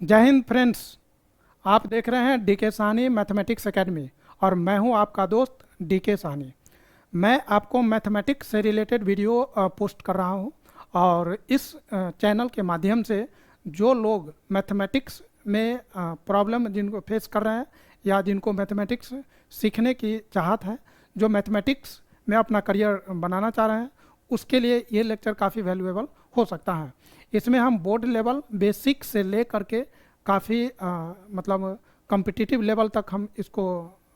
जय हिंद फ्रेंड्स। आप देख रहे हैं डीके साहनी मैथमेटिक्स एकेडमी और मैं हूं आपका दोस्त डीके साहनी। मैं आपको मैथमेटिक्स से रिलेटेड वीडियो पोस्ट कर रहा हूं और इस चैनल के माध्यम से जो लोग मैथमेटिक्स में प्रॉब्लम जिनको फेस कर रहे हैं या जिनको मैथमेटिक्स सीखने की चाहत है, जो मैथमेटिक्स में अपना करियर बनाना चाह रहे हैं, उसके लिए ये लेक्चर काफ़ी वैल्यूएबल हो सकता है। इसमें हम बोर्ड लेवल बेसिक से ले करके काफ़ी मतलब कम्पिटिटिव लेवल तक हम इसको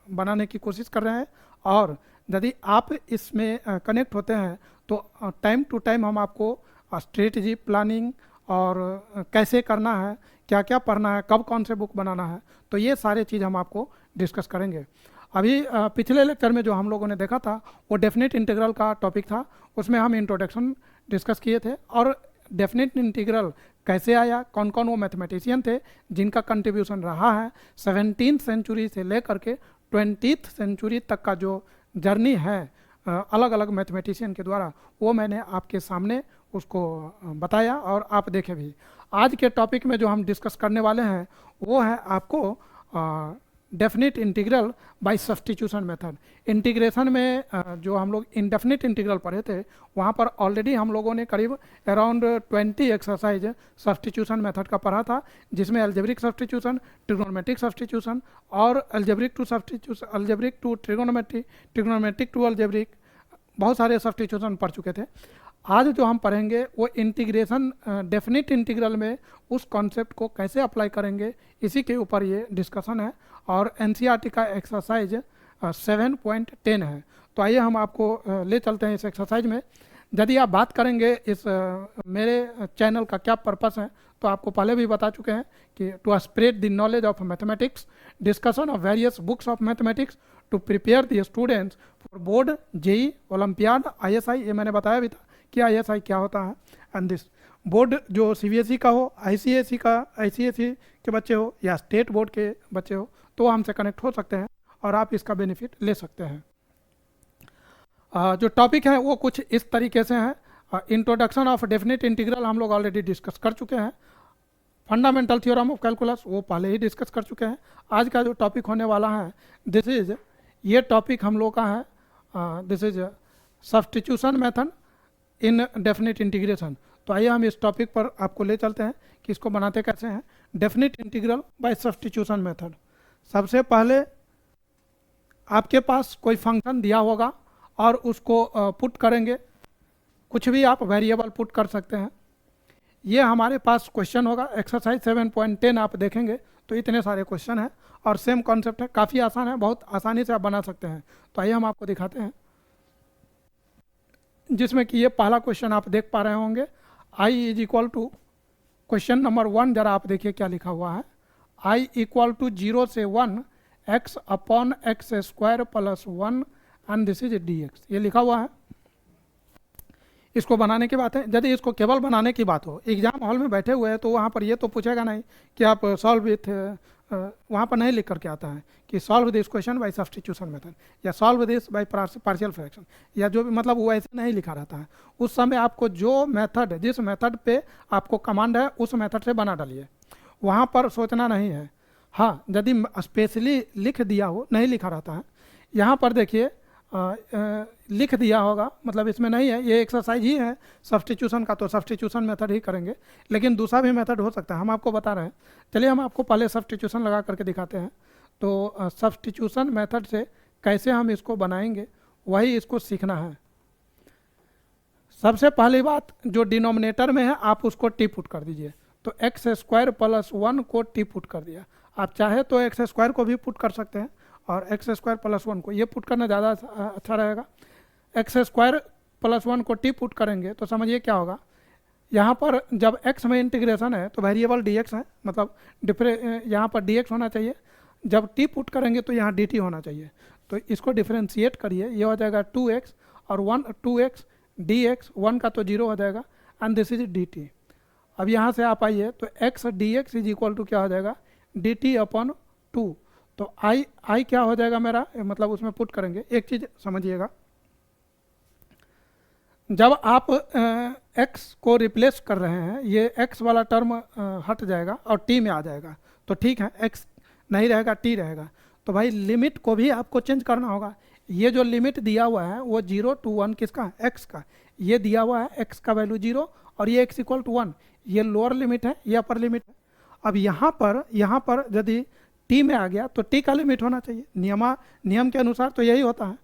बनाने की कोशिश कर रहे हैं। और यदि आप इसमें कनेक्ट होते हैं तो टाइम टू टाइम हम आपको स्ट्रेटजी प्लानिंग और कैसे करना है, क्या क्या पढ़ना है, कब कौन से बुक बनाना है, तो ये सारे चीज़ हम आपको डिस्कस करेंगे। अभी पिछले लेक्चर में जो हम लोगों ने देखा था वो डेफिनेट इंटीग्रल का टॉपिक था। उसमें हम इंट्रोडक्शन डिस्कस किए थे और डेफिनेट इंटीग्रल कैसे आया, कौन कौन वो मैथमेटिशियन थे जिनका कंट्रीब्यूशन रहा है 17th सेंचुरी से लेकर के 20th सेंचुरी तक का जो जर्नी है अलग अलग मैथमेटिशियन के द्वारा, वो मैंने आपके सामने उसको बताया और आप देखे भी। आज के टॉपिक में जो हम डिस्कस करने वाले हैं वो है आपको definite integral by substitution method. Integration में जो हम लोग इंडेफिनिट इंटीग्रल पढ़े थे वहाँ पर ऑलरेडी हम लोगों ने करीब अराउंड 20 एक्सरसाइज सब्स्टिट्यूशन मेथड का पढ़ा था, जिसमें अलजेब्रिक सब्स्टिट्यूशन, ट्रिग्नोमेट्रिक सब्स्टिट्यूशन और algebraic to substitution, algebraic to trigonometry, trigonometric to algebraic, बहुत सारे सब्स्टिट्यूशन पढ़ चुके थे। आज जो हम पढ़ेंगे वो इंटीग्रेशन डेफिनिट इंटीग्रल में उस कॉन्सेप्ट को कैसे अप्लाई करेंगे, इसी के ऊपर ये डिस्कशन है और एनसीईआरटी का एक्सरसाइज 7.10 है। तो आइए हम आपको ले चलते हैं इस एक्सरसाइज में। यदि आप बात करेंगे इस मेरे चैनल का क्या पर्पस है, तो आपको पहले भी बता चुके हैं कि to spread the knowledge of mathematics, discussion of various books of mathematics to prepare the students for board, JEE, olympiad, ISI. ये मैंने बताया भी था कि आईएसआई क्या होता है। एंड दिस बोर्ड जो सीबीएसई का हो, आईसीएसई के बच्चे हो या स्टेट बोर्ड के बच्चे हो, तो हमसे कनेक्ट हो सकते हैं और आप इसका बेनिफिट ले सकते हैं। जो टॉपिक है वो कुछ इस तरीके से है। इंट्रोडक्शन ऑफ डेफिनेट इंटीग्रल हम लोग ऑलरेडी डिस्कस कर चुके हैं। फंडामेंटल थ्योरम ऑफ कैलकुलस वो पहले ही डिस्कस कर चुके हैं। आज का जो टॉपिक होने वाला है दिस इज, ये टॉपिक हम लोग का है this is substitution method in definite integration. तो आइए हम इस टॉपिक पर आपको ले चलते हैं कि इसको बनाते कैसे हैं। Definite integral by substitution method. सबसे पहले आपके पास कोई फंक्शन दिया होगा और उसको पुट करेंगे, कुछ भी आप वेरिएबल पुट कर सकते हैं। ये हमारे पास क्वेश्चन होगा। एक्सरसाइज 7.10 आप देखेंगे तो इतने सारे क्वेश्चन हैं और सेम कॉन्सेप्ट है, काफ़ी आसान है, बहुत आसानी से आप बना सकते हैं। तो आइए हम आपको दिखाते हैं, जिसमें कि ये पहला क्वेश्चन आप देख पा रहे होंगे। I is equal to question number 1, जरा आप देखिए क्या लिखा हुआ है। आई इक्वल टू 0 से 1 x upon x square plus 1 and this is d x, ये लिखा हुआ है। इसको बनाने की बात है। यदि इसको केवल बनाने की बात हो, एग्जाम हॉल में बैठे हुए हैं, तो वहाँ पर ये तो पूछेगा नहीं कि आप सॉल्व विथ, वहाँ पर नहीं लिख करके आता है कि solve this question by substitution method या solve this by partial fraction या जो भी, मतलब वो ऐसे नहीं लिखा रहता है। उस समय आपको जो मेथड, जिस मेथड पे आपको कमांड है उस मेथड से बना डालिए, वहाँ पर सोचना नहीं है। हाँ, यदि स्पेशली लिख दिया हो, नहीं लिखा रहता है। यहाँ पर देखिए लिख दिया होगा, मतलब इसमें नहीं है, ये एक्सरसाइज ही है सब्स्टिट्यूशन का, तो सब्स्टिट्यूशन मेथड ही करेंगे। लेकिन दूसरा भी मेथड हो सकता है, हम आपको बता रहे हैं। चलिए हम आपको पहले सब्स्टिट्यूशन लगा करके दिखाते हैं। तो सब्स्टिट्यूशन मेथड से कैसे हम इसको बनाएंगे, वही इसको सीखना है। सबसे पहली बात, जो डिनोमिनेटर में है आप उसको टी पुट कर दीजिए। तो एक्स स्क्वायर प्लस 1 को टी पुट कर दिया। आप चाहे तो एक्स स्क्वायर को भी पुट कर सकते हैं और एक्स स्क्वायर प्लस 1 को, ये पुट करना ज़्यादा अच्छा रहेगा। एक्स स्क्वायर प्लस 1 को टी पुट करेंगे तो समझिए क्या होगा। यहाँ पर जब x में इंटीग्रेशन है तो वेरिएबल dx है, मतलब यहाँ पर dx होना चाहिए। जब t पुट करेंगे तो यहाँ dt होना चाहिए। तो इसको डिफ्रेंशिएट करिए, ये हो जाएगा 2x और 2x dx, 1 का तो 0 हो जाएगा एंड दिस इज dt। अब यहाँ से आप आइए तो x dx is equal to क्या हो जाएगा, dt अपॉन 2। तो आई क्या हो जाएगा मेरा, मतलब उसमें पुट करेंगे। एक चीज़ समझिएगा, जब आप एक्स को रिप्लेस कर रहे हैं, ये एक्स वाला टर्म हट जाएगा और टी में आ जाएगा, तो ठीक है, एक्स नहीं रहेगा, टी रहेगा। तो भाई लिमिट को भी आपको चेंज करना होगा। ये जो लिमिट दिया हुआ है वो 0 to 1 किसका है? एक्स का। ये दिया हुआ है एक्स का वैल्यू 0 और ये एक्स इक्वल टू 1, ये लोअर लिमिट है, ये अपर लिमिट है। अब यहाँ पर यदि टी में आ गया तो टी का लिमिट होना चाहिए, नियम के अनुसार तो यही होता है।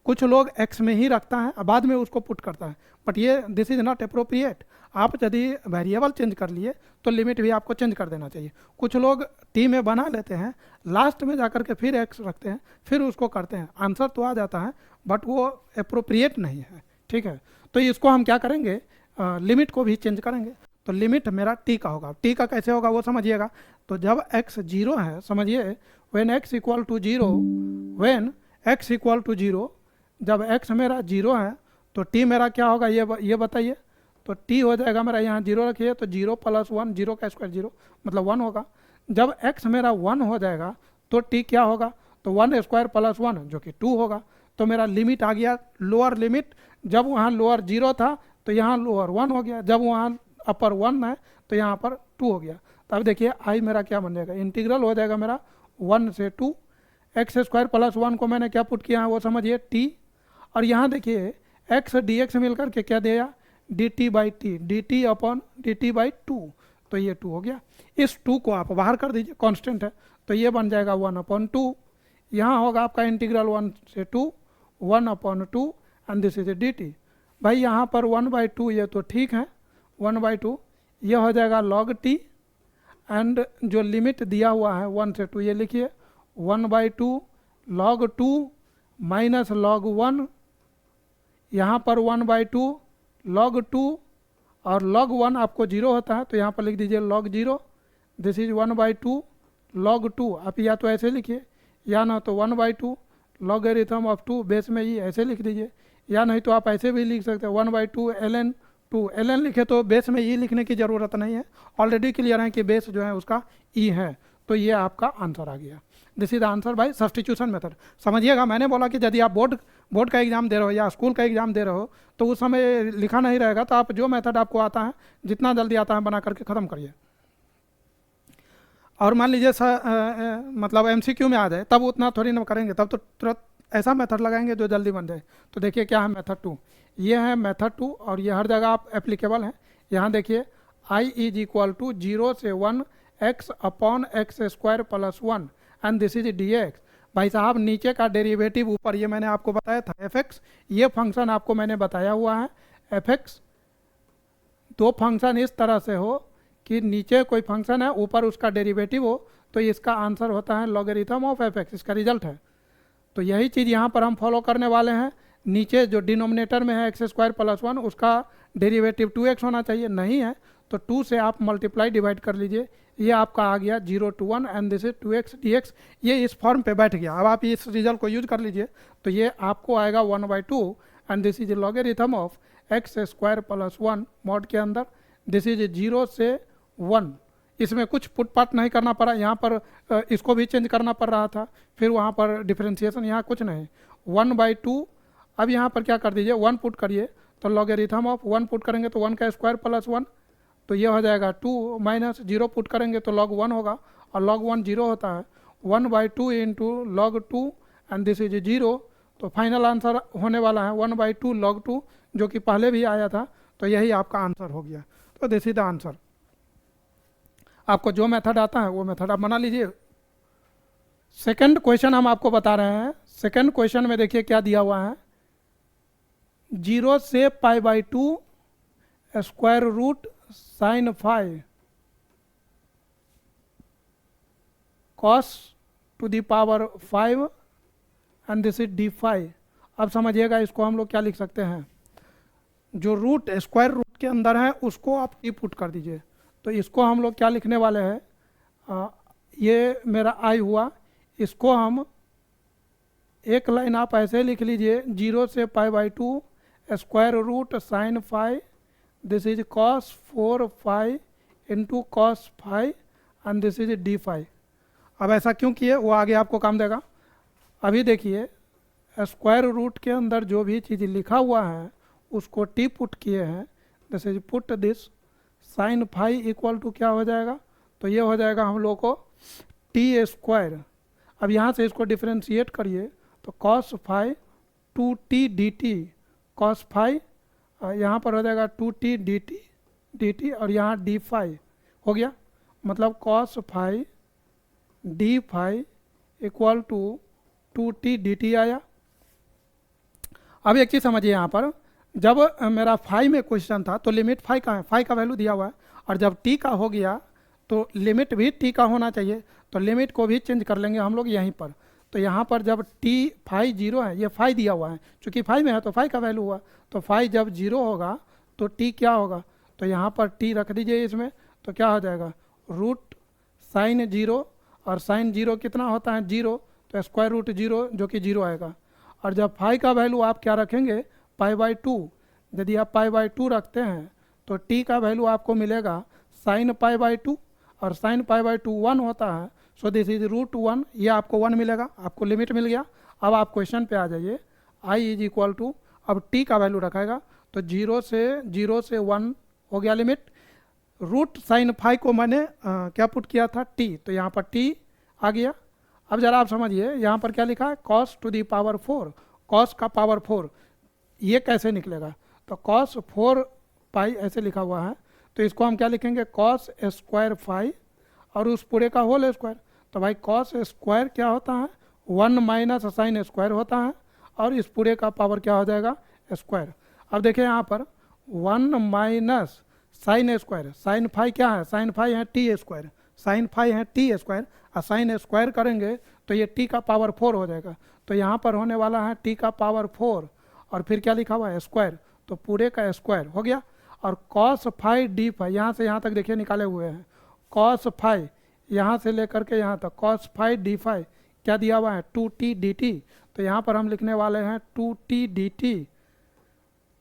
कुछ लोग एक्स में ही रखता है और बाद में उसको पुट करता है, बट ये दिस इज़ नॉट अप्रोप्रिएट। आप यदि वेरिएबल चेंज कर लिए तो लिमिट भी आपको चेंज कर देना चाहिए। कुछ लोग टी में बना लेते हैं, लास्ट में जाकर के फिर एक्स रखते हैं, फिर उसको करते हैं, आंसर तो आ जाता है बट वो अप्रोप्रिएट नहीं है, ठीक है। तो इसको हम क्या करेंगे, लिमिट को भी चेंज करेंगे। तो लिमिट मेरा टी का होगा। टी का कैसे होगा वो समझिएगा। तो जब x 0 है, समझिए when x equal to 0, when x equal to 0, जब x मेरा 0 है तो t मेरा क्या होगा ये बताइए। तो t हो जाएगा मेरा, यहाँ 0 रखिए, तो 0 + 1, 0 का स्क्वायर 0 मतलब 1 होगा। जब x मेरा 1 हो जाएगा तो t क्या होगा? तो 1 स्क्वायर + 1 जो कि 2 होगा। तो मेरा लिमिट आ गया लोअर लिमिट। जब वहाँ लोअर 0 था तो यहाँ लोअर 1 हो गया, जब वहाँ अपर 1 है तो यहाँ पर 2 हो गया। तो अब देखिए आई मेरा क्या बन जाएगा, इंटीग्रल हो जाएगा मेरा 1 से 2, एक्स स्क्वायर + 1 को मैंने क्या पुट किया है वो समझिए टी, और यहाँ देखिए एक्स डी एक्स मिलकर के क्या दिया, D T by T, D T upon D T by 2। तो ये 2 हो गया। इस 2 को आप बाहर कर दीजिए, कांस्टेंट है, तो ये बन जाएगा 1/2। यहाँ होगा आपका इंटीग्रल 1 से 2, 1/2 and this is D T. भाई यहाँ पर 1/2 ये तो ठीक है, 1/2 ये हो जाएगा log t, एंड जो लिमिट दिया हुआ है 1 से 2 ये लिखिए 1/2 log 2 माइनस log 1, यहाँ पर 1/2 log 2 और log 1 आपको 0 होता है तो यहाँ पर लिख दीजिए log 0, दिस इज 1/2 log 2। आप या तो ऐसे लिखिए या ना तो 1/2 लॉगरिथम ऑफ 2 बेस में ही ऐसे लिख दीजिए, या नहीं तो आप ऐसे भी लिख सकते हैं 1/2 ln 2। ln लिखे तो बेस में ई लिखने की ज़रूरत नहीं है, ऑलरेडी क्लियर है कि बेस जो है उसका ई है। तो ये आपका आंसर आ गया। This is answer by substitution method. समझिएगा, मैंने बोला कि यदि आप बोर्ड का एग्जाम दे रहे हो या स्कूल का एग्जाम दे रहे हो तो उस समय लिखा नहीं रहेगा, तो आप जो मेथड आपको आता है जितना जल्दी आता है बना करके ख़त्म करिए। और मान लीजिए मतलब MCQ में आ जाए तब उतना थोड़ी ना करेंगे, तब तो तुरंत ऐसा मेथड लगाएंगे जो जल्दी बन जाए। तो देखिए क्या है मेथड 2, ये है मेथड 2 और ये हर जगह आप एप्लीकेबल है। यहाँ देखिए I इज इक्वल टू 0 से 1 x upon x square + 1 and this is dx। भाई साहब नीचे का डेरिवेटिव ऊपर ये मैंने आपको बताया था fx, ये फंक्शन आपको मैंने बताया हुआ है fx। दो फंक्शन इस तरह से हो कि नीचे कोई फंक्शन है ऊपर उसका डेरिवेटिव हो तो इसका आंसर होता है लॉगरिथम ऑफ fx, इसका रिजल्ट है। तो यही चीज़ यहाँ पर हम फॉलो करने वाले हैं। नीचे जो डिनोमिनेटर में है x² + 1 उसका डेरिवेटिव 2x होना चाहिए, नहीं है तो 2 से आप मल्टीप्लाई डिवाइड कर लीजिए, ये आपका आ गया 0 to 1 and this is 2x dx। ये इस फॉर्म पे बैठ गया। अब आप इस रिजल्ट को यूज कर लीजिए तो ये आपको आएगा 1/2 and this is logarithm of x² + 1 mod के अंदर, दिस इज 0 से 1। इसमें कुछ पुट पाट नहीं करना पड़ा, यहाँ पर इसको भी चेंज करना पड़ रहा था, फिर वहाँ पर डिफ्रेंशिएशन, यहाँ कुछ नहीं, 1/2। अब यहाँ पर क्या कर दीजिए 1 पुट करिए तो लॉगरिथम ऑफ 1 पुट करेंगे तो 1 का स्क्वायर + 1 तो ये हो जाएगा 2 माइनस 0 पुट करेंगे तो log 1 होगा और log 1 0 होता है, 1/2 into log 2 and this is 0। तो फाइनल आंसर होने वाला है 1/2 log 2 जो कि पहले भी आया था, तो यही आपका आंसर हो गया। तो दिस इज द आंसर। आपको जो मेथड आता है वो मेथड आप बना लीजिए। सेकंड क्वेश्चन हम आपको बता रहे हैं। सेकंड क्वेश्चन में देखिए क्या दिया हुआ है, 0 से π/2 square root sin phi cos to the power 5 and this is d phi। अब समझिएगा इसको हम लोग क्या लिख सकते हैं, जो रूट स्क्वायर रूट के अंदर है उसको आप टी पुट कर दीजिए। तो इसको हम लोग क्या लिखने वाले हैं, ये मेरा आई हुआ, इसको हम एक लाइन आप ऐसे लिख लीजिए 0 से π/2 square root sin phi, this is cos 4 phi into cos phi and this is d phi। अब ऐसा क्यों किए वो आगे आपको काम देगा। अभी देखिए स्क्वायर रूट के अंदर जो भी चीज़ लिखा हुआ है उसको टी पुट किए हैं, जैसे put this sine phi equal to क्या हो जाएगा, तो ये हो जाएगा हम लोग को टी स्क्वायर। अब यहाँ से इसको डिफ्रेंशिएट करिए तो cos phi 2t dt, cos phi यहाँ पर हो जाएगा 2t dt और यहाँ डी फाई हो गया, मतलब cos phi d phi equal to 2t dt आया। अब एक चीज़ समझिए, यहाँ पर जब मेरा फाई में क्वेश्चन था तो लिमिट फाई का है, फाई का वैल्यू दिया हुआ है, और जब टी का हो गया तो लिमिट भी टी का होना चाहिए, तो लिमिट को भी चेंज कर लेंगे हम लोग यहीं पर। तो यहाँ पर जब टी फाई जीरो है, ये फाई दिया हुआ है, चूँकि फाई में है तो फाई का वैल्यू हुआ, तो फाई जब जीरो होगा तो टी क्या होगा, तो यहाँ पर टी रख दीजिए इसमें, तो क्या हो जाएगा रूट साइन जीरो, और साइन जीरो कितना होता है जीरो, तो स्क्वायर रूट जीरो जो कि जीरो आएगा। और जब फाई का वैल्यू आप क्या रखेंगे पाई बाई टू, यदि आप पाई बाई टू रखते हैं तो टी का वैल्यू आपको मिलेगा साइन पाई बाई टू, और साइन पाई बाई टू 1 होता है, सो दिस इज रूट 1, ये आपको 1 मिलेगा, आपको लिमिट मिल गया। अब आप क्वेश्चन पे आ जाइए, आई इज इक्वल टू, अब टी का वैल्यू रखेगा तो जीरो से 1 हो गया लिमिट, रूट साइन फाई को मैंने क्या पुट किया था टी, तो यहाँ पर टी आ गया। अब जरा आप समझिए यहाँ पर क्या लिखा है cos to the power 4, cos का पावर 4, ये कैसे निकलेगा, तो कॉस 4 पाई ऐसे लिखा हुआ है, तो इसको हम क्या लिखेंगे कॉस स्क्वायर फाई और उस पूरे का होल स्क्वायर, तो भाई कॉस स्क्वायर क्या होता है 1 माइनस साइन स्क्वायर होता है, और इस पूरे का पावर क्या हो जाएगा स्क्वायर। अब देखिए यहाँ पर 1 minus sine square, sine phi क्या है, साइन फाई है टी स्क्वायर, साइन फाई है टी स्क्वायर, और साइन स्क्वायर करेंगे तो ये टी का पावर 4 हो जाएगा, तो यहाँ पर होने वाला है टी का पावर 4, और फिर क्या लिखा हुआ है स्क्वायर, तो पूरे का स्क्वायर हो गया। और कॉस फाई डी फाई, यहाँ से यहाँ तक देखिए निकाले हुए हैं, कॉस फाई यहाँ से लेकर के यहाँ तक, कॉस फाई डी फाई क्या दिया हुआ है 2t dt, तो यहाँ पर हम लिखने वाले हैं 2t dt,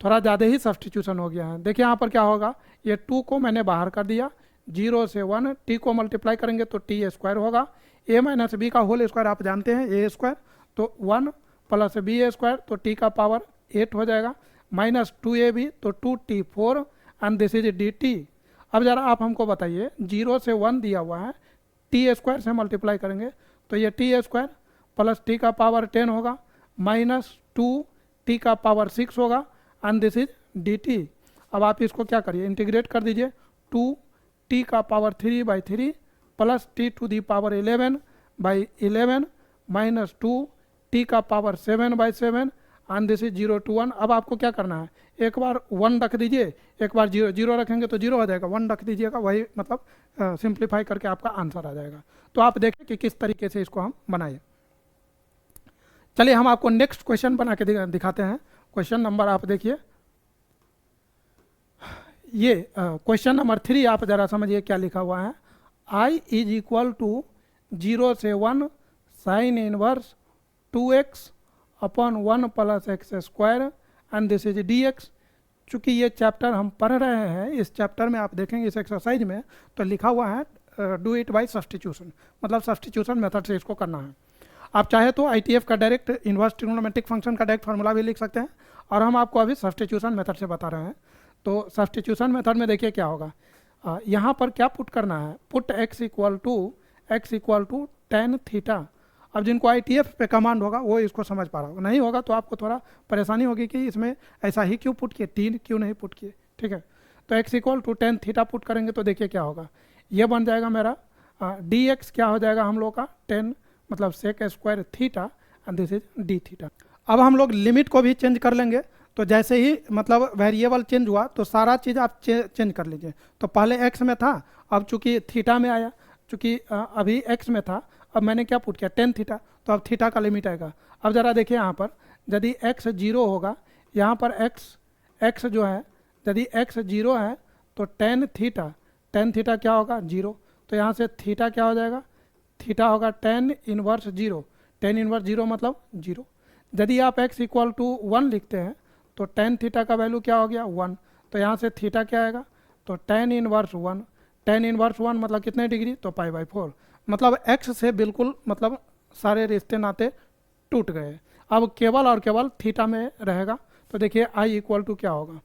थोड़ा ज़्यादा ही सब्स्टिट्यूशन हो गया है। देखिए यहाँ पर क्या होगा, ये 2 को मैंने बाहर कर दिया, 0 से 1, t को मल्टीप्लाई करेंगे तो टी स्क्वायर होगा, a माइनस बी का होल स्क्वायर आप जानते हैं ए स्क्वायर, तो 1 प्लस बी स्क्वायर, तो टी का पावर 8 हो जाएगा, माइनस 2ab तो 2t4 and this is dt। अब ज़रा आप हमको बताइए 0 से 1 दिया हुआ है, टी स्क्वायर से मल्टीप्लाई करेंगे तो ये टी स्क्वायर प्लस टी का पावर 10 होगा, माइनस 2 टी का पावर 6 होगा एंड दिस इज dt। अब आप इसको क्या करिए इंटीग्रेट कर दीजिए, 2 टी का power 3/3 plus T to the power 11/11 minus 2 T का power 7/7 and this is 0 to 1। अब आपको क्या करना है, एक बार 1 रख दीजिए, एक बार 0 रखेंगे तो 0 हो जाएगा, 1 रख दीजिएगा, वही मतलब सिंप्लीफाई करके आपका आंसर आ जाएगा। तो आप देखें कि किस तरीके से इसको हम बनाए। चलिए हम आपको नेक्स्ट क्वेश्चन बना के दिखाते हैं। क्वेश्चन नंबर आप देखिए, ये क्वेश्चन नंबर 3 आप ज़रा समझिए क्या लिखा हुआ है, आई इज इक्वल टू 0 से 1 sine inverse 2x upon 1 plus x square and this is dx। चूँकि ये चैप्टर हम पढ़ रहे हैं, इस चैप्टर में आप देखेंगे इस एक्सरसाइज में तो लिखा हुआ है डू इट बाय सब्स्टिट्यूशन, मतलब सब्स्टिट्यूशन मेथड से इसको करना है। आप चाहे तो ITF का डायरेक्ट इन्वर्स ट्रिग्नोमेट्रिक फंक्शन का डायरेक्ट फार्मूला भी लिख सकते हैं, और हम आपको अभी सब्स्टिट्यूशन मेथड से बता रहे हैं। तो सब्स्टिट्यूशन मेथड में देखिए क्या होगा, यहाँ पर क्या पुट करना है, put x equal to tan theta. अब जिनको ITF पे कमांड होगा वो इसको समझ पा रहा होगा, नहीं होगा तो आपको थोड़ा परेशानी होगी कि इसमें ऐसा ही क्यों पुट किए, 3 क्यों नहीं पुट किए, ठीक है। तो x equal to tan theta put करेंगे तो देखिए क्या होगा, ये बन जाएगा मेरा dx क्या हो जाएगा हम लोग का 10 मतलब sec square theta and this is d theta. अब हम लोग लिमिट को भी चेंज कर लेंगे, तो जैसे ही मतलब वेरिएबल चेंज हुआ तो सारा चीज़ आप चेंज कर लीजिए। तो पहले x में था, अब चूंकि थीटा में आया, चूंकि अभी x में था, अब मैंने क्या पुट किया tan थीटा, तो अब थीटा का लिमिट आएगा। अब ज़रा देखिए यहाँ पर यदि x 0 होगा, यहाँ पर x जो है यदि x 0 है तो tan थीटा क्या होगा 0, तो यहाँ से थीटा क्या हो जाएगा, थीटा होगा tan इनवर्स 0, tan इनवर्स 0 मतलब 0। यदि आप x इक्वल टू 1 लिखते हैं तो tan थीटा का वैल्यू क्या हो गया 1, तो यहाँ से थीटा क्या आएगा, तो tan इनवर्स 1, tan इनवर्स 1 मतलब कितने डिग्री, तो π/4, मतलब x से बिल्कुल मतलब सारे रिश्ते नाते टूट गए। अब केवल और केवल थीटा में रहेगा, तो देखिए आई इक्वल टू क्या होगा।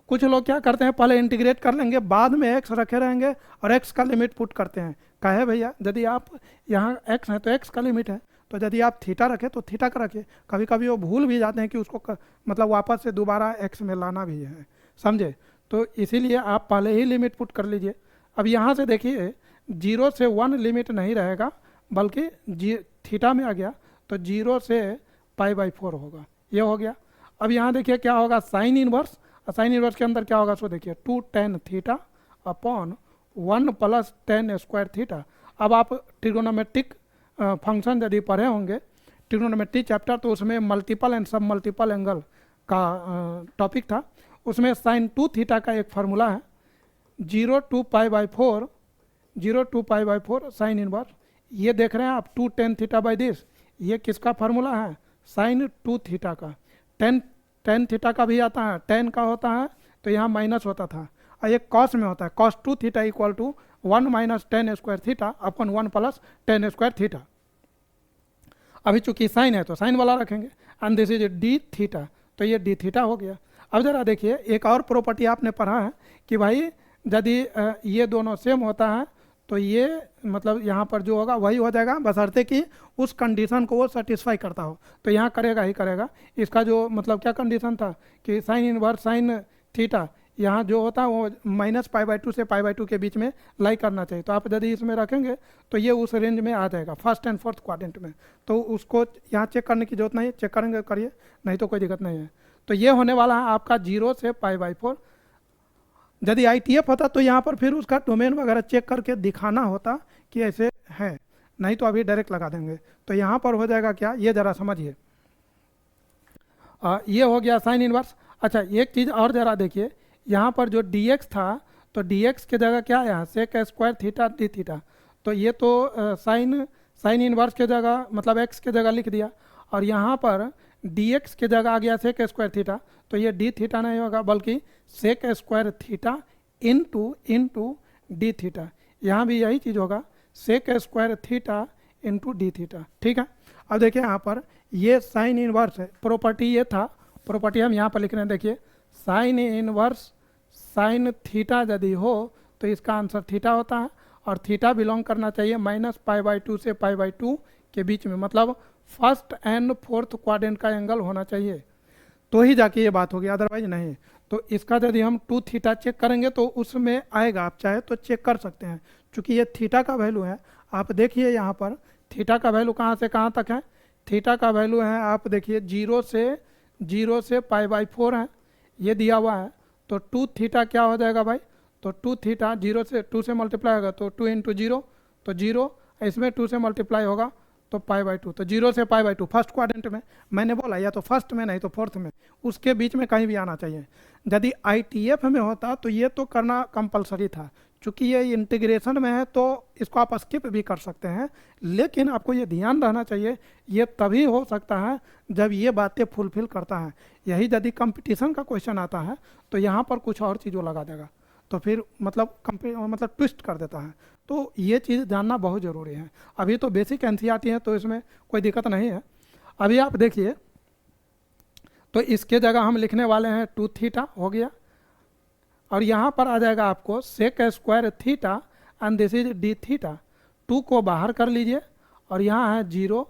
कुछ लोग क्या करते हैं, पहले इंटीग्रेट कर लेंगे, बाद में एक्स रखे रहेंगे और एक्स का लिमिट पुट करते हैं। कहे भैया यदि आप यहाँ एक्स है तो एक्स का लिमिट है, तो यदि आप थीटा रखें तो थीटा का रखिए। कभी कभी वो भूल भी जाते हैं कि उसको मतलब वापस से दोबारा एक्स में लाना भी है, समझे। तो इसीलिए आप पहले ही लिमिट पुट कर लीजिए। अब यहाँ से देखिए 0 से 1 लिमिट नहीं रहेगा, बल्कि थीटा में आ गया तो 0 से π/4 होगा, ये हो गया। अब यहाँ देखिए क्या होगा, साइन इनवर्स। साइन इनवर्स के अंदर क्या होगा, सो देखिए 2 tan theta upon 1 + tan square theta. अब आप ट्रिग्नोमेट्रिक फंक्शन यदि पढ़े होंगे ट्रिग्नोमेट्री चैप्टर, तो उसमें मल्टीपल एंड सब मल्टीपल एंगल का टॉपिक था। उसमें साइन 2 थीटा का एक फार्मूला है 0 to π/4 साइन इनवर्स। ये देख रहे हैं आप 2 tan थीटा बाई दिस, ये किसका फार्मूला है, साइन 2 थीटा का। tan थीटा का भी आता है, tan का होता है तो यहाँ माइनस होता था, और ये कॉस में होता है, cos 2 theta equal to 1 - tan square theta upon 1 + tan square theta. अभी चूंकि साइन है तो साइन वाला रखेंगे, and this is d theta, तो ये डी थीटा हो गया। अब जरा देखिए एक और प्रॉपर्टी आपने पढ़ा है कि भाई यदि ये दोनों सेम होता है तो ये मतलब यहाँ पर जो होगा वही हो जाएगा, बशर्ते कि उस कंडीशन को वो सेटिस्फाई करता हो, तो यहाँ करेगा ही करेगा। इसका जो मतलब क्या कंडीशन था कि साइन इनवर्स साइन थीटा यहाँ जो होता है वो -π/2 से π/2 के बीच में लाई करना चाहिए। तो आप यदि इसमें रखेंगे तो ये उस रेंज में आ जाएगा, फर्स्ट एंड फोर्थ क्वाड्रेंट में। तो उसको यहाँ चेक करने की जरूरत नहीं है, चेक करेंगे करिए, नहीं तो कोई दिक्कत नहीं है। तो ये होने वाला है आपका 0 से π/4। यदि ITF होता तो यहाँ पर फिर उसका डोमेन वगैरह चेक करके दिखाना होता कि ऐसे है, नहीं तो अभी डायरेक्ट लगा देंगे। तो यहाँ पर हो जाएगा क्या, ये ज़रा समझिए। ये हो गया साइन इनवर्स। अच्छा एक चीज़ और ज़रा देखिए, यहाँ पर जो dx था तो dx के जगह क्या है, sec square theta d theta. तो ये तो साइन इनवर्स के जगह मतलब x के जगह लिख दिया, और यहाँ पर dx के जगह आ गया सेक स्क्वायर थीटा, तो ये डी थीटा नहीं होगा बल्कि sec square theta into d theta. यहाँ भी यही चीज़ होगा, sec square theta into d theta, ठीक है। अब देखिए यहाँ पर ये साइन इनवर्स है, प्रॉपर्टी ये था, प्रॉपर्टी हम यहाँ पर लिख रहे हैं। देखिए साइन इनवर्स साइन थीटा यदि हो तो इसका आंसर थीटा होता है, और थीटा बिलोंग करना चाहिए -π/2 से π/2 के बीच में, मतलब फर्स्ट एंड फोर्थ क्वाड्रेंट का एंगल होना चाहिए, तो ही जाके ये बात होगी, अदरवाइज नहीं। तो इसका यदि हम 2 थीटा चेक करेंगे तो उसमें आएगा, आप चाहे तो चेक कर सकते हैं, क्योंकि ये थीटा का वैल्यू है। आप देखिए यहाँ पर थीटा का वैल्यू कहाँ से कहाँ तक है, थीटा का वैल्यू है आप देखिए 0 से π/4 है, ये दिया हुआ है। तो 2 थीटा क्या हो जाएगा भाई, तो 2 थीटा 0 से 2 से मल्टीप्लाई होगा तो 2 × 0 तो 0, इसमें 2 से मल्टीप्लाई होगा तो π/2, तो 0 से π/2 फर्स्ट क्वाड्रेंट में, मैंने बोला या तो फर्स्ट में नहीं तो फोर्थ में, उसके बीच में कहीं भी आना चाहिए। यदि ITF में होता तो ये तो करना कंपलसरी था, चूँकि ये इंटीग्रेशन में है तो इसको आप स्किप भी कर सकते हैं, लेकिन आपको ये ध्यान रहना चाहिए ये तभी हो सकता है जब ये बातें फुलफिल करता है। यही यदि कंपटीशन का क्वेश्चन आता है तो यहाँ पर कुछ और चीज़ वो लगा देगा, तो फिर मतलब ट्विस्ट कर देता है। तो ये चीज़ जानना बहुत ज़रूरी है। अभी तो बेसिक NCERT है तो इसमें कोई दिक्कत नहीं है। अभी आप देखिए तो इसके जगह हम लिखने वाले हैं 2 थीटा हो गया, और यहाँ पर आ जाएगा आपको sec square theta and this is d theta. 2 को बाहर कर लीजिए और यहाँ है 0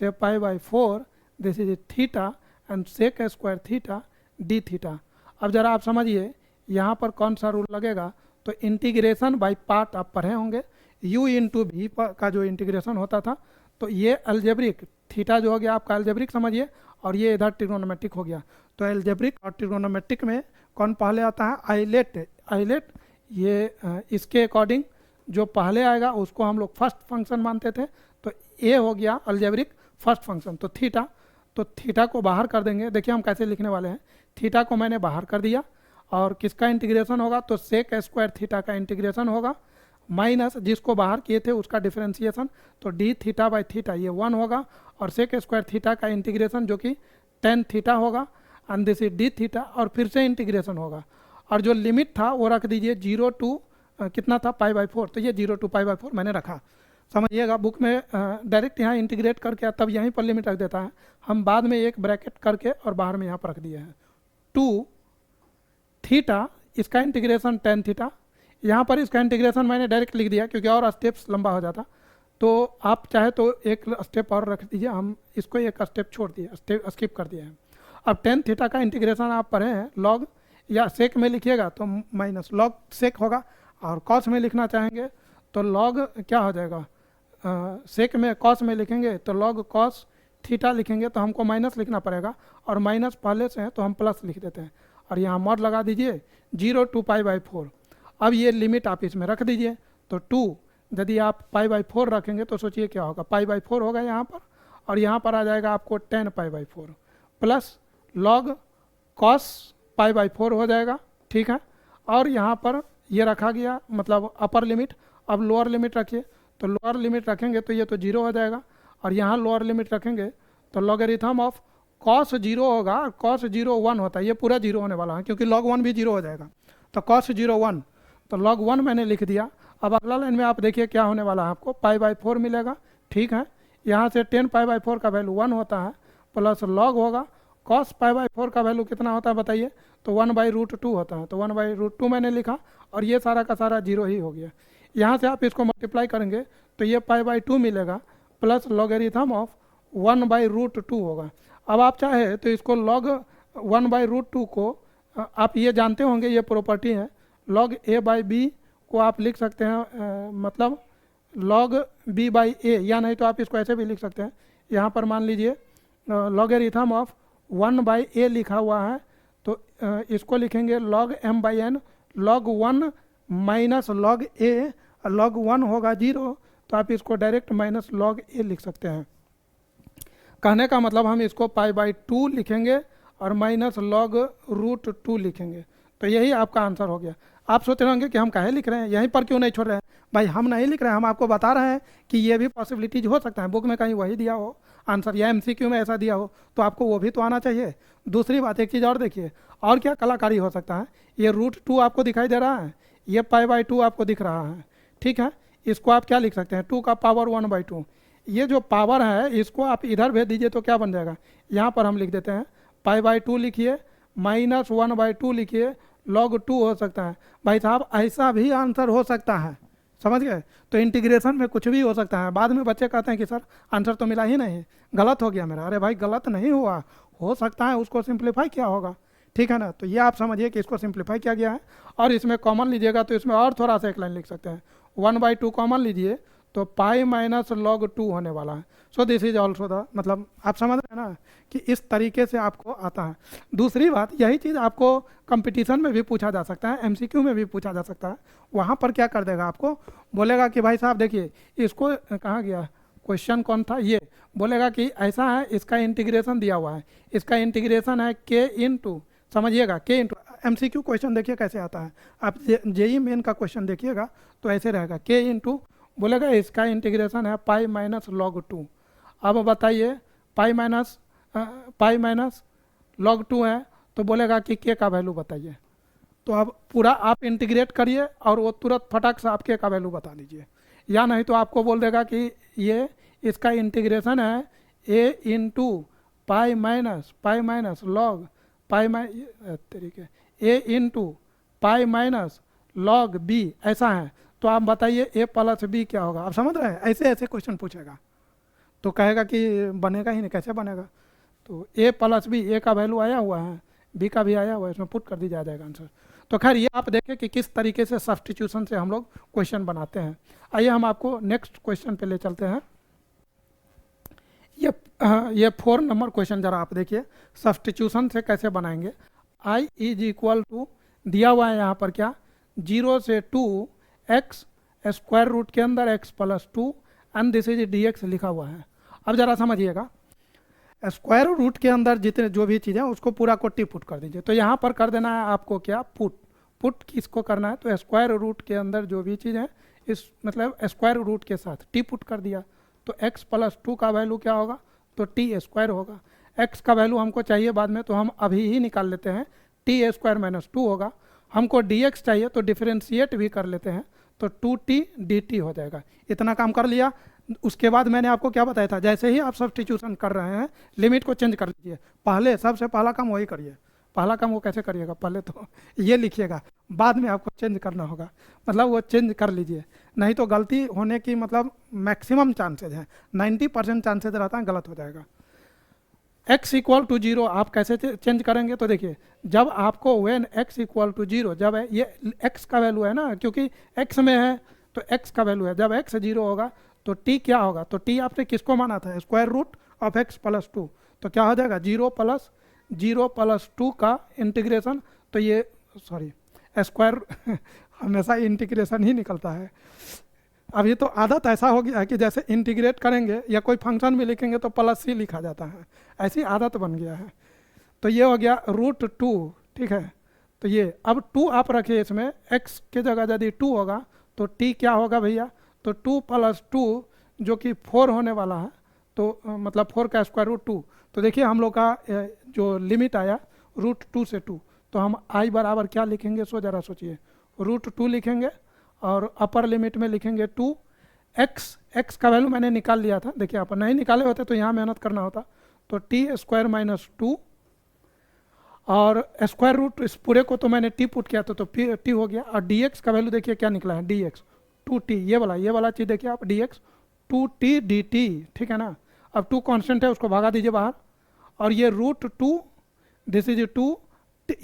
से π/4, this is theta and sec square theta d theta. अब ज़रा आप समझिए यहाँ पर कौन सा रूल लगेगा, तो इंटीग्रेशन बाय पार्ट आप पढ़े होंगे, u × v का जो इंटीग्रेशन होता था, तो ये अलजेब्रिक थीटा जो हो गया आपका अलजेब्रिक समझिए, और ये इधर ट्रिग्नोमेट्रिक हो गया। तो अलजेब्रिक और ट्रिग्नोमेट्रिक में कौन पहले आता है, आइलेट। ये इसके अकॉर्डिंग जो पहले आएगा उसको हम लोग फर्स्ट फंक्शन मानते थे, तो ए हो गया अलजेब्रिक फर्स्ट फंक्शन। तो थीटा को बाहर कर देंगे, देखिए हम कैसे लिखने वाले हैं। थीटा को मैंने बाहर कर दिया, और किसका इंटीग्रेशन होगा, तो सेक स्क्वायर थीटा का इंटीग्रेशन होगा, माइनस जिसको बाहर किए थे उसका डिफरेंशिएशन, तो डी थीटा बाई थीटा ये 1 होगा, और सेक स्क्वायर थीटा का इंटीग्रेशन जो कि tan थीटा होगा, and this is d theta, और फिर से इंटीग्रेशन होगा। और जो लिमिट था वो रख दीजिए 0 to कितना था π/4, तो ये 0 to π/4 मैंने रखा। समझिएगा बुक में डायरेक्ट यहाँ इंटीग्रेट करके तब यहीं पर लिमिट रख देता है, हम बाद में एक ब्रैकेट करके और बाहर में यहाँ पर रख दिए हैं। टू थीटा, इसका इंटीग्रेशन टेन थीटा। यहाँ पर इसका इंटीग्रेशन मैंने डायरेक्ट लिख दिया क्योंकि और स्टेप्स लंबा हो जाता, तो आप चाहे तो एक स्टेप और रख दीजिए, हम इसको एक स्टेप छोड़ दिए, स्टेप स्किप कर दिए हैं। अब टेन थीटा का इंटीग्रेशन आप पढ़े हैं, लॉग या सेक में लिखिएगा तो माइनस लॉग सेक होगा, और कॉस में लिखना चाहेंगे तो लॉग क्या हो जाएगा, सेक में कॉस में लिखेंगे तो लॉग कॉस थीटा लिखेंगे तो हमको माइनस लिखना पड़ेगा, और माइनस पहले से है तो हम प्लस लिख देते हैं, और यहाँ मॉड लगा दीजिए 0 to π/4। अब ये लिमिट आप इसमें रख दीजिए, तो 2 यदि आप π/4 रखेंगे तो सोचिए क्या होगा, π/4 होगा यहाँ पर, और यहाँ पर आ जाएगा आपको 10 π/4 प्लस लॉग कॉस π/4 हो जाएगा, ठीक है। और यहाँ पर ये रखा गया मतलब अपर लिमिट। अब लोअर लिमिट रखिए, तो लोअर लिमिट रखेंगे तो ये तो 0 हो जाएगा, और यहाँ लोअर लिमिट रखेंगे तो लॉगरिथम ऑफ कॉस 0 होगा, कॉस 0 1 होता है, ये पूरा 0 होने वाला है क्योंकि log 1 भी 0 हो जाएगा, तो कॉस 0 1, तो log 1 मैंने लिख दिया। अब अगला लाइन में आप देखिए क्या होने वाला है, आपको π/4 मिलेगा, ठीक है। यहाँ से 10 π/4 का वैल्यू 1 होता है, प्लस लॉग होगा कॉस π/4 का वैल्यू कितना होता है बताइए, तो 1/√2 होता है, तो 1/√2 मैंने लिखा, और ये सारा का सारा 0 ही हो गया। यहाँ से आप इसको मल्टीप्लाई करेंगे तो ये π/2 मिलेगा, प्लस लॉगरिथम ऑफ 1/√2 होगा। अब आप चाहे तो इसको log 1/√2 को आप ये जानते होंगे, ये प्रॉपर्टी है, log a/b को आप लिख सकते हैं मतलब log b/a, या नहीं तो आप इसको ऐसे भी लिख सकते हैं। यहाँ पर मान लीजिए लॉगरिथम ऑफ 1/a लिखा हुआ है, तो इसको लिखेंगे log m/n, log 1 minus log a, log 1 होगा 0, तो आप इसको डायरेक्ट माइनस log a लिख सकते हैं। कहने का मतलब हम इसको π/2 लिखेंगे और माइनस log√2 लिखेंगे, तो यही आपका आंसर हो गया। आप सोच रहे होंगे कि हम काहे लिख रहे हैं, यहीं पर क्यों नहीं छोड़ रहे हैं। भाई हम नहीं लिख रहे हैं, हम आपको बता रहे हैं कि ये भी पॉसिबिलिटीज हो सकता है, बुक में कहीं वही दिया हो आंसर या MCQ में ऐसा दिया हो तो आपको वो भी तो आना चाहिए। दूसरी बात एक चीज़ और देखिए, और क्या कलाकारी हो सकता है, ये √2 आपको दिखाई दे रहा है, ये π/2 आपको दिख रहा है, ठीक है। इसको आप क्या लिख सकते हैं, 2 का पावर 1/2, ये जो पावर है इसको आप इधर भेज दीजिए तो क्या बन जाएगा, यहाँ पर हम लिख देते हैं π/2 लिखिए, माइनस 1/2 लिखिए, log 2 हो सकता है। भाई साहब ऐसा भी आंसर हो सकता है, समझ गए। तो इंटीग्रेशन में कुछ भी हो सकता है। बाद में बच्चे कहते हैं कि सर आंसर तो मिला ही नहीं, गलत हो गया मेरा। अरे भाई गलत नहीं हुआ, हो सकता है उसको सिंप्लीफाई किया होगा, ठीक है ना। तो ये आप समझिए कि इसको सिंप्लीफाई किया गया है, और इसमें कॉमन लीजिएगा तो इसमें और थोड़ा सा एक लाइन लिख सकते हैं, 1/2 कॉमन लीजिए तो पाई माइनस log 2 होने वाला है। So this is also the, मतलब आप समझ रहे हैं ना कि इस तरीके से आपको आता है। दूसरी बात, यही चीज़ आपको कंपटीशन में भी पूछा जा सकता है, MCQ में भी पूछा जा सकता है। वहाँ पर क्या कर देगा, आपको बोलेगा कि भाई साहब देखिए इसको, कहाँ गया क्वेश्चन, कौन था ये, बोलेगा कि ऐसा है, इसका इंटीग्रेशन दिया हुआ है, इसका इंटीग्रेशन है k इंटू, समझिएगा k इंटू, MCQ क्वेश्चन देखिए कैसे आता है, आप JEE मेन का क्वेश्चन देखिएगा तो ऐसे रहेगा k इंटू, बोलेगा इसका इंटीग्रेशन है पाई माइनस log 2। अब बताइए पाई माइनस log 2 है तो बोलेगा कि k का वैल्यू बताइए। तो अब पूरा आप इंटीग्रेट करिए और वो तुरंत फटाक से आप k का वैल्यू बता दीजिए, या नहीं तो आपको बोल देगा कि ये इसका इंटीग्रेशन है a into pi minus log तरीके a into pi minus log b, ऐसा है। तो आप बताइए a प्लस b क्या होगा, आप समझ रहे हैं। ऐसे ऐसे क्वेश्चन पूछेगा तो कहेगा कि बनेगा ही नहीं, कैसे बनेगा। तो a प्लस b, a का वैल्यू आया हुआ है, b का भी आया हुआ है, इसमें पुट कर दिया जाएगा आंसर। तो खैर ये आप देखें कि किस तरीके से सब्स्टिट्यूशन से हम लोग क्वेश्चन बनाते हैं। आइए हम आपको नेक्स्ट क्वेश्चन पे ले चलते हैं। ये 4 नंबर क्वेश्चन जरा आप देखिए, सब्स्टिट्यूशन से कैसे बनाएंगे। i इज इक्वल टू दिया हुआ है यहाँ पर क्या, 0 से 2 x स्क्वायर रूट के अंदर x plus 2 and this is dx लिखा हुआ है। अब जरा समझिएगा, स्क्वायर रूट के अंदर जितने जो भी चीज़ें उसको पूरा को टी पुट कर दीजिए। तो यहाँ पर कर देना है आपको क्या, पुट किसको करना है, तो स्क्वायर रूट के अंदर जो भी चीज़ है इस मतलब स्क्वायर रूट के साथ टी पुट कर दिया। तो x प्लस 2 का वैल्यू क्या होगा, तो टी स्क्वायर होगा। x का वैल्यू हमको चाहिए बाद में, तो हम अभी ही निकाल लेते हैं, टी स्क्वायर माइनस 2 होगा। हमको dx चाहिए तो डिफरेंशिएट भी कर लेते हैं, तो 2t dt हो जाएगा। इतना काम कर लिया। उसके बाद मैंने आपको क्या बताया था, जैसे ही आप सब्स्टिट्यूशन कर रहे हैं लिमिट को चेंज कर लीजिए, पहले सबसे पहला काम वही करिए, पहला काम वो कैसे करिएगा, पहले तो ये लिखिएगा, बाद में आपको चेंज करना होगा, मतलब वो चेंज कर लीजिए, नहीं तो गलती होने की मतलब मैक्सिमम चांसेज है, 90% चांसेज रहता है गलत हो जाएगा। x इक्वल टू 0 आप कैसे चेंज करेंगे, तो देखिए जब आपको व्हेन x इक्वल टू 0, जब ये x का वैल्यू है ना, क्योंकि x में है तो x का वैल्यू है, जब x 0 होगा तो t क्या होगा, तो t आपने किसको माना था, square root of x plus 2, तो क्या हो जाएगा 0 प्लस 2 का इंटीग्रेशन, तो ये सॉरी स्क्वायर हमेशा इंटीग्रेशन ही निकलता है, अभी तो आदत ऐसा हो गया है कि जैसे इंटीग्रेट करेंगे या कोई फंक्शन भी लिखेंगे तो प्लस ही लिखा जाता है, ऐसी आदत बन गया है। तो ये हो गया √2, ठीक है, तो ये अब 2 आप रखिए इसमें, x के जगह यदि 2 होगा तो t क्या होगा भैया, तो 2 प्लस 2 जो कि 4 होने वाला है, तो मतलब 4 का स्क्वायर रूट 2, तो देखिए हम लोग का जो लिमिट आया √2 से 2, तो हम i बराबर क्या लिखेंगे, सो ज़रा सोचिए, √2 लिखेंगे और अपर लिमिट में लिखेंगे 2, x का वैल्यू मैंने निकाल लिया था, देखिए आप नहीं निकाले होते तो यहाँ मेहनत करना होता, तो t² माइनस 2 और स्क्वायर रूट इस पूरे को तो मैंने t पुट किया था तो t हो गया, और dx का वैल्यू देखिए क्या निकला है, dx 2t, ये वाला चीज़ देखिए आप, dx 2t dt, ठीक है ना। अब 2 कांस्टेंट है, उसको भगा दीजिए बाहर, और ये √2 दिस इज 2,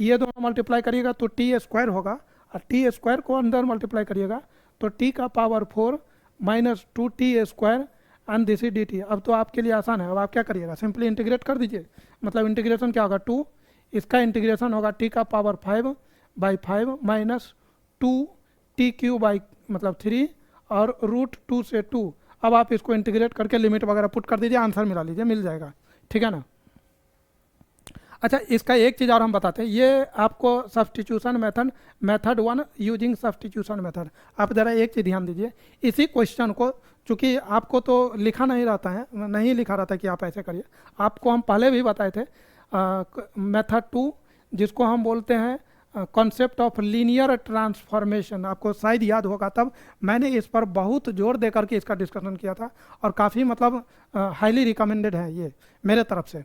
ये दोनों मल्टीप्लाई करिएगा तो t² होगा, और t² को अंदर मल्टीप्लाई करिएगा तो t का power 4 minus 2t² and this is dt। अब तो आपके लिए आसान है, अब आप क्या करिएगा, सिंपली इंटीग्रेट कर दीजिए, मतलब इंटीग्रेशन क्या होगा 2, इसका इंटीग्रेशन होगा t का पावर 5/5 माइनस 2t³ बाई मतलब 3 और √2 से 2। अब आप इसको इंटीग्रेट करके लिमिट वगैरह पुट कर दीजिए, आंसर मिला लीजिए, मिल जाएगा, ठीक है ना। अच्छा, इसका एक चीज़ और हम बताते हैं, ये आपको substitution method 1 using substitution method, आप ज़रा एक चीज़ ध्यान दीजिए, इसी क्वेश्चन को चूँकि आपको तो लिखा नहीं रहता है, नहीं लिखा रहता कि आप ऐसे करिए, आपको हम पहले भी बताए थे मेथड 2 जिसको हम बोलते हैं कॉन्सेप्ट ऑफ लीनियर ट्रांसफॉर्मेशन, आपको शायद याद होगा, तब मैंने इस पर बहुत जोर दे करके इसका डिस्कशन किया था, और काफ़ी मतलब हाईली रिकमेंडेड है ये मेरे तरफ से,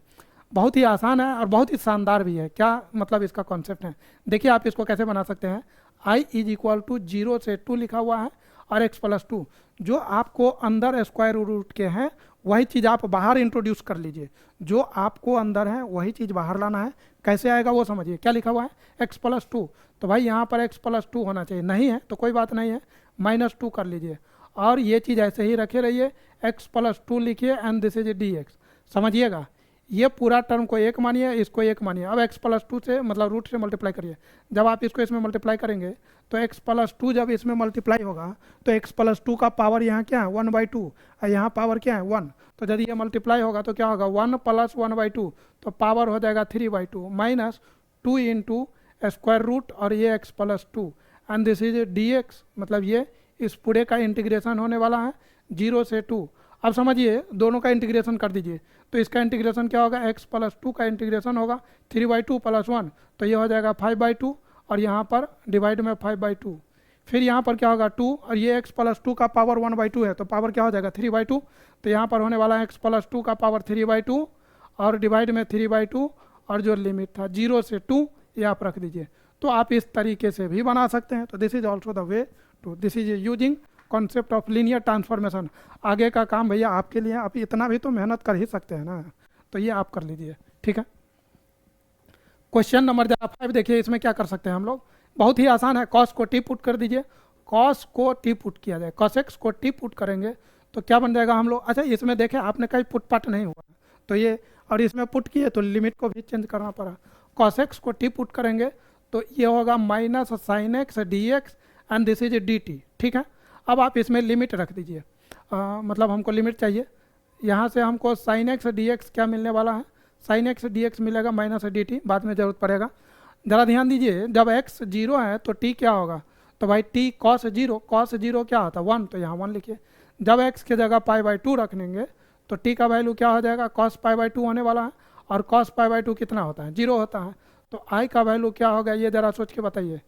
बहुत ही आसान है और बहुत ही शानदार भी है। क्या मतलब इसका कॉन्सेप्ट है, देखिए आप इसको कैसे बना सकते हैं, i इज इक्वल टू 0 से 2 लिखा हुआ है और x प्लस 2, जो आपको अंदर स्क्वायर रूट के हैं वही चीज़ आप बाहर इंट्रोड्यूस कर लीजिए, जो आपको अंदर है वही चीज़ बाहर लाना है, कैसे आएगा वो समझिए। क्या लिखा हुआ है x प्लस 2, तो भाई यहाँ पर x प्लस 2 होना चाहिए, नहीं है तो कोई बात नहीं है, -2 कर लीजिए, और ये चीज़ ऐसे ही रखे रहिए, x प्लस 2 लिखिए एंड दिस इज dx, समझिएगा, ये पूरा टर्म को 1 मानिए, इसको 1 मानिए। अब x प्लस 2 से मतलब रूट से मल्टीप्लाई करिए, जब आप इसको इसमें मल्टीप्लाई करेंगे तो x प्लस 2 जब इसमें मल्टीप्लाई होगा तो x प्लस 2 का पावर यहाँ क्या है 1/2 और यहाँ पावर क्या है 1, तो यदि ये मल्टीप्लाई होगा तो क्या होगा 1 + 1/2, तो पावर हो जाएगा 3/2 माइनस 2 इंटू स्क्वायर रूट और ये x plus 2 and this is dx, मतलब ये इस पूरे का इंटीग्रेशन होने वाला है 0 से 2। अब समझिए दोनों का इंटीग्रेशन कर दीजिए, तो इसका इंटीग्रेशन क्या होगा, x प्लस 2 का इंटीग्रेशन होगा 3/2 + 1, तो ये हो जाएगा 5/2 और यहाँ पर डिवाइड में 5/2, फिर यहाँ पर क्या होगा 2 और ये x प्लस 2 का पावर 1/2 है तो पावर क्या हो जाएगा 3/2, तो यहाँ पर होने वाला है x प्लस 2 का पावर 3/2 और डिवाइड में 3/2 और जो लिमिट था 0 से 2 ये आप रख दीजिए। तो आप इस तरीके से भी बना सकते हैं, तो this is also the way to, this is using concept of linear transformation. आगे का काम भैया आपके लिए, आप इतना भी तो मेहनत कर ही सकते हैं ना, तो ये आप कर लीजिए, ठीक है। क्वेश्चन नंबर 5 देखिए, इसमें क्या कर सकते हैं हम लोग, बहुत ही आसान है, कॉस को टी पुट कर दीजिए, कॉस को टी पुट किया जाए, कॉस एक्स को टी पुट करेंगे तो क्या बन जाएगा हम लोग। अच्छा, इसमें देखें आपने कहीं पुट पाट नहीं हुआ तो ये, और इसमें पुट किए तो लिमिट को भी चेंज करना पड़ा, कॉस एक्स को टी पुट करेंगे तो ये होगा minus sine x dx and this is dt, ठीक है। अब आप इसमें लिमिट रख दीजिए, मतलब हमको लिमिट चाहिए, यहाँ से हमको साइन एक्स dx क्या मिलने वाला है, साइन एक्स dx मिलेगा माइनस dt, बाद में ज़रूरत पड़ेगा। ज़रा ध्यान दीजिए, जब x 0 है तो t क्या होगा, तो भाई t cos 0 क्या होता है 1, तो यहाँ 1 लिखिए। जब x की जगह π/2 रख लेंगे तो t का वैल्यू क्या हो जाएगा cos π/2 होने वाला है, और cos π/2 कितना होता है 0 होता है, तो i का वैल्यू क्या होगा ये ज़रा सोच के बताइए।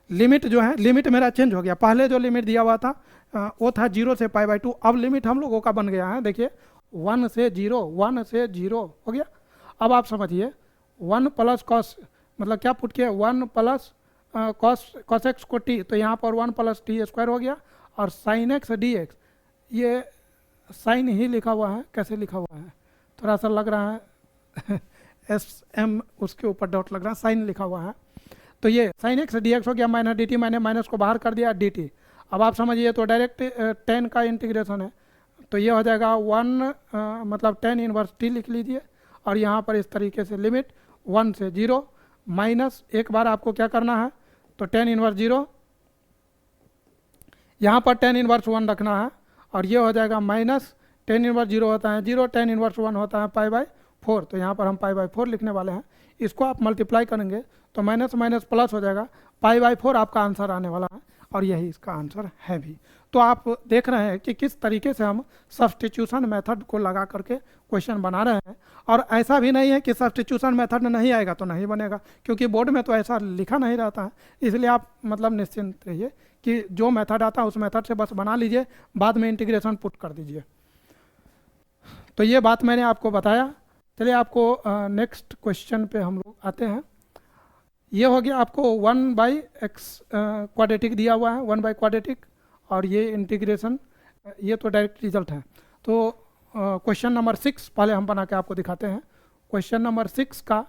लिमिट जो है, लिमिट मेरा चेंज हो गया, पहले जो लिमिट दिया हुआ था वो था 0 से π/2, अब लिमिट हम लोगों का बन गया है, देखिए 1 से 0 हो गया। अब आप समझिए 1 + cos मतलब क्या पुट किया, 1 प्लस कॉस एक्स को टी, तो यहाँ पर 1 प्लस टी स्क्वायर हो गया, और साइन एक्स डी एक्स, ये साइन ही लिखा हुआ है, कैसे लिखा हुआ है, थोड़ा सा लग रहा है एस एम उसके ऊपर डॉट लग रहा है, साइन लिखा हुआ है। तो ये साइन एक्स डी एक्स हो गया, माइनस डी टी, मैंने माइनस को बाहर कर दिया डी टी। अब आप समझिए तो डायरेक्ट 10 का इंटीग्रेशन है, तो ये हो जाएगा 1 मतलब 10 इनवर्स टी लिख लीजिए, और यहाँ पर इस तरीके से लिमिट 1 से 0 माइनस, एक बार आपको क्या करना है, तो 10 इनवर्स 0, यहाँ पर 10 इनवर्स 1 रखना है, और ये हो जाएगा माइनस 10 इनवर्स 0 होता है 0, 10 इनवर्स 1 होता है पाई बाय 4, तो यहाँ पर हम पाई बाय 4 लिखने वाले हैं। इसको आप मल्टीप्लाई करेंगे तो माइनस माइनस प्लस हो जाएगा, पाई बाय 4 आपका आंसर आने वाला है, और यही इसका आंसर है भी। तो आप देख रहे हैं कि किस तरीके से हम सब्स्टिट्यूशन मेथड को लगा करके क्वेश्चन बना रहे हैं। और ऐसा भी नहीं है कि सब्स्टिट्यूशन मेथड नहीं आएगा तो नहीं बनेगा, क्योंकि बोर्ड में तो ऐसा लिखा नहीं रहता है, इसलिए आप मतलब निश्चिंत रहिए कि जो मेथड आता है उस मेथड से बस बना लीजिए, बाद में इंटीग्रेशन पुट कर दीजिए। तो ये बात मैंने आपको बताया। चलिए आपको नेक्स्ट क्वेश्चन पे हम लोग आते हैं। ये हो गया आपको 1 बाई एक्स क्वाड्रेटिक दिया हुआ है, 1 बाई क्वाड्रेटिक, और ये इंटीग्रेशन, ये तो डायरेक्ट रिजल्ट है। तो क्वेश्चन नंबर 6 पहले हम बना के आपको दिखाते हैं। क्वेश्चन नंबर 6 का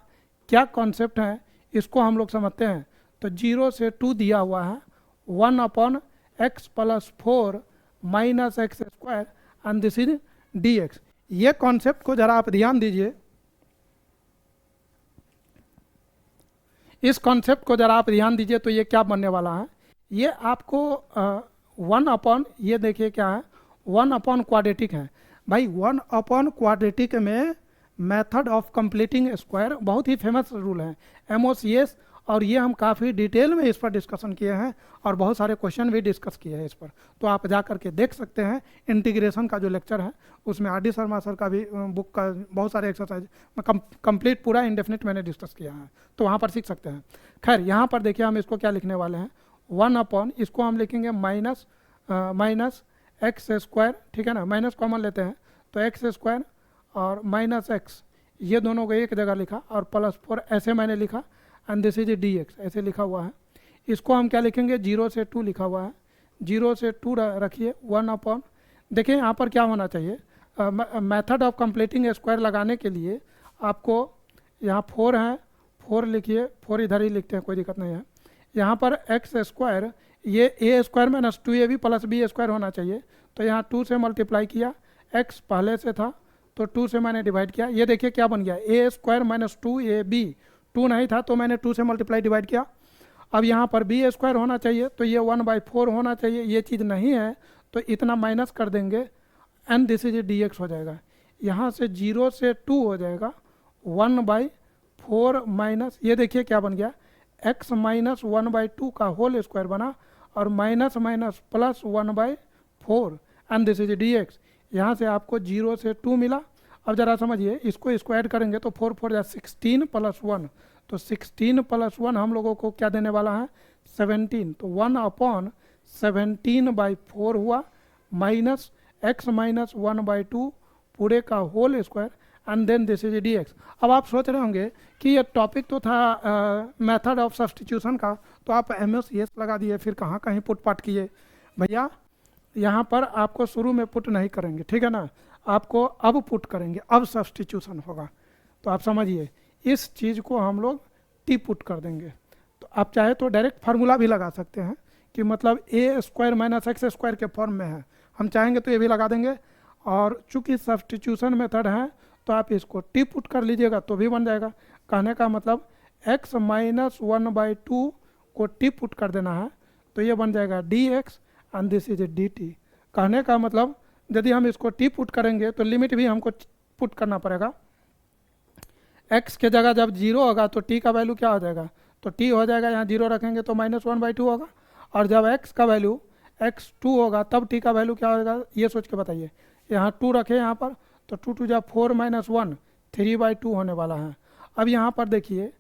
क्या कॉन्सेप्ट है इसको हम लोग समझते हैं। तो 0 से 2 दिया हुआ है, 1 upon x plus 4 minus x square and this is d x. ये कॉन्सेप्ट को जरा आप ध्यान दीजिए, इस कॉन्सेप्ट को जरा आप ध्यान दीजिए। तो ये क्या बनने वाला है, ये आपको 1 अपॉन, ये देखिए क्या है, 1 अपॉन क्वाड्रेटिक है भाई। 1 अपॉन क्वाड्रेटिक में मेथड ऑफ कंप्लीटिंग स्क्वायर बहुत ही फेमस रूल है, MOCS, और ये हम काफ़ी डिटेल में इस पर डिस्कशन किए हैं, और बहुत सारे क्वेश्चन भी डिस्कस किए हैं इस पर। तो आप जा करके देख सकते हैं, इंटीग्रेशन का जो लेक्चर है उसमें RD शर्मा सर का भी बुक का बहुत सारे एक्सरसाइज कंप्लीट पूरा इंडेफिनिट मैंने डिस्कस किया है, तो वहाँ पर सीख सकते हैं। खैर यहाँ पर देखिए हम इसको क्या लिखने वाले हैं, 1 अपॉन, इसको हम लिखेंगे माइनस एक्स स्क्वायर, ठीक है ना, माइनस कॉमन लेते हैं तो एक्स स्क्वायर और माइनस एक्स, ये दोनों को एक जगह लिखा, और प्लस 4 ऐसे मैंने लिखा, and this is d x ऐसे लिखा हुआ है। इसको हम क्या लिखेंगे, 0 से 2 लिखा हुआ है, 0 से 2 रखिए, 1 अपॉन, देखिए यहाँ पर क्या होना चाहिए, मेथड ऑफ कंप्लीटिंग स्क्वायर लगाने के लिए आपको यहाँ 4 है, 4 लिखिए, 4 इधर ही लिखते हैं, कोई दिक्कत नहीं है। यहाँ पर एक्स स्क्वायर, ये a square minus 2ab plus b square होना चाहिए, तो यहाँ 2 से मल्टीप्लाई किया, एक्स पहले से था तो 2 से मैंने डिवाइड किया, ये देखिए क्या बन गया, ए स्क्वायर माइनस 2ab, 2 नहीं था तो मैंने 2 से मल्टीप्लाई डिवाइड किया। अब यहाँ पर बी स्क्वायर होना चाहिए, तो ये 1/4 होना चाहिए, ये चीज़ नहीं है तो इतना माइनस कर देंगे, and this is d x हो जाएगा। यहाँ से 0 से 2 हो जाएगा, 1/4 माइनस, ये देखिए क्या बन गया, x माइनस 1/2 का होल स्क्वायर बना, और minus minus plus 1/4 and this is d x. यहाँ से आपको 0 से 2 मिला। अब जरा समझिए, इसको ऐड करेंगे तो 4 4 16 प्लस 1, तो 16 प्लस 1 हम लोगों को क्या देने वाला है, 17, तो 1 अपॉन 17/4 हुआ, माइनस एक्स माइनस 1/2 पूरे का whole square, and then this is d x. अब आप सोच रहे होंगे कि ये टॉपिक तो था मेथड ऑफ सब्स्टिट्यूशन का, तो आप MOCS लगा दिए, फिर कहाँ कहीं पुट पाट किए। भैया यहाँ पर आपको शुरू में पुट नहीं करेंगे, ठीक है ना, आपको अब पुट करेंगे, अब सब्स्टिट्यूशन होगा। तो आप समझिए, इस चीज़ को हम लोग टी पुट कर देंगे। तो आप चाहे तो डायरेक्ट फार्मूला भी लगा सकते हैं कि मतलब ए स्क्वायर माइनस एक्स स्क्वायर के फॉर्म में है, हम चाहेंगे तो ये भी लगा देंगे। और चूंकि सब्स्टिट्यूशन मेथड है तो आप इसको टी पुट कर लीजिएगा तो भी बन जाएगा। कहने का मतलब x माइनस 1/2 को टी पुट कर देना है, तो ये बन जाएगा D x and this is D T. कहने का मतलब यदि हम इसको टी पुट करेंगे तो लिमिट भी हमको पुट करना पड़ेगा। x के जगह जब 0 होगा तो t का वैल्यू क्या हो जाएगा, तो t हो जाएगा, यहाँ 0 रखेंगे तो माइनस 1/2 होगा, और जब x का वैल्यू x2 होगा तब t का वैल्यू क्या होगा, ये सोच के बताइए। यहाँ 2 रखे यहाँ पर, तो 2 2 4 माइनस 1 3/2 होने वाला है। अब यहाँ पर देखिए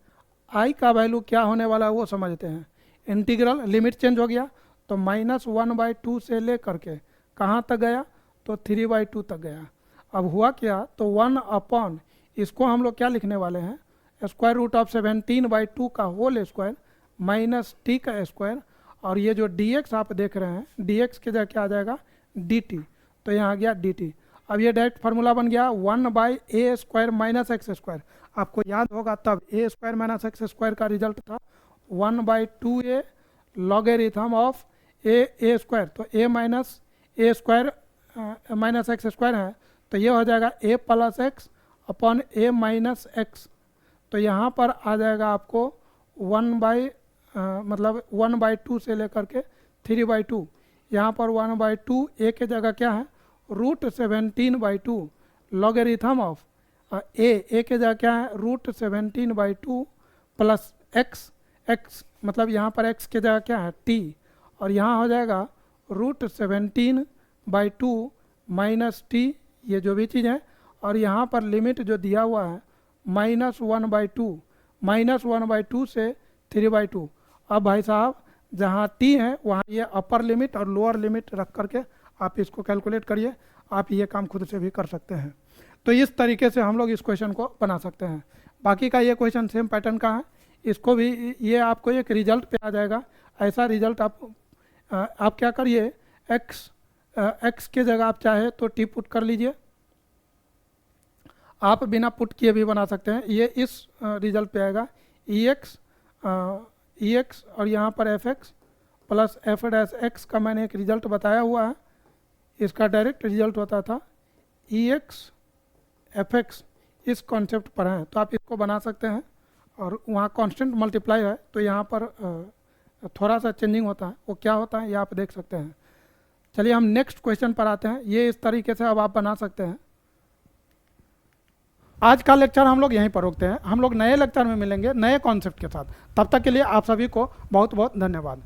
i का वैल्यू क्या होने वाला है वो समझते हैं। इंटीग्रल लिमिट चेंज हो गया, तो माइनस 1/2 से ले करके कहाँ तक गया, तो 3/2 तक गया। अब हुआ क्या, तो 1 अपॉन, इसको हम लोग क्या लिखने वाले हैं, स्क्वायर रूट ऑफ 17/2 का होल स्क्वायर माइनस टी का स्क्वायर, और ये जो dx आप देख रहे हैं, dx की जगह क्या आ जाएगा, dt, तो यहाँ आ गया dt। अब ये डायरेक्ट फार्मूला बन गया 1/a² माइनस एक्स स्क्वायर। आपको याद होगा तब a² माइनस एक्स स्क्वायर का रिजल्ट था 1/2a लॉगरिथम ऑफ a², तो a minus a² minus x square है, तो ये हो जाएगा a plus x upon a minus x. तो यहाँ पर आ जाएगा आपको 1/2 से लेकर के 3/2, यहाँ पर 1/2 a के जगह क्या है, √17/2 लॉगरिथम ऑफ a के जगह क्या है, √17/2 प्लस x मतलब यहाँ पर x के जगह क्या है, t, और यहाँ हो जाएगा √17/2 माइनस t, ये जो भी चीज़ है, और यहाँ पर लिमिट जो दिया हुआ है -1/2 से 3/2। अब भाई साहब जहाँ t है वहाँ ये अपर लिमिट और लोअर लिमिट रख करके आप इसको कैलकुलेट करिए, आप ये काम खुद से भी कर सकते हैं। तो इस तरीके से हम लोग इस क्वेश्चन को बना सकते हैं। बाकी का ये क्वेश्चन सेम पैटर्न का है, इसको भी ये आपको एक रिजल्ट पे आ जाएगा। ऐसा रिजल्ट आप क्या करिए, x के जगह आप चाहे तो t पुट कर लीजिए, आप बिना पुट किए भी बना सकते हैं। ये इस रिजल्ट पे आएगा ex और यहाँ पर fx प्लस f' का मैंने एक रिजल्ट बताया हुआ है, इसका डायरेक्ट रिजल्ट होता था ex fx, इस कॉन्सेप्ट पर है, तो आप इसको बना सकते हैं। और वहाँ कांस्टेंट मल्टीप्लाई है, तो यहाँ पर थोड़ा सा चेंजिंग होता है, वो क्या होता है ये आप देख सकते हैं। चलिए हम नेक्स्ट क्वेश्चन पर आते हैं। ये इस तरीके से अब आप बना सकते हैं। आज का लेक्चर हम लोग यहीं पर रोकते हैं, हम लोग नए लेक्चर में मिलेंगे नए कॉन्सेप्ट के साथ। तब तक के लिए आप सभी को बहुत बहुत धन्यवाद।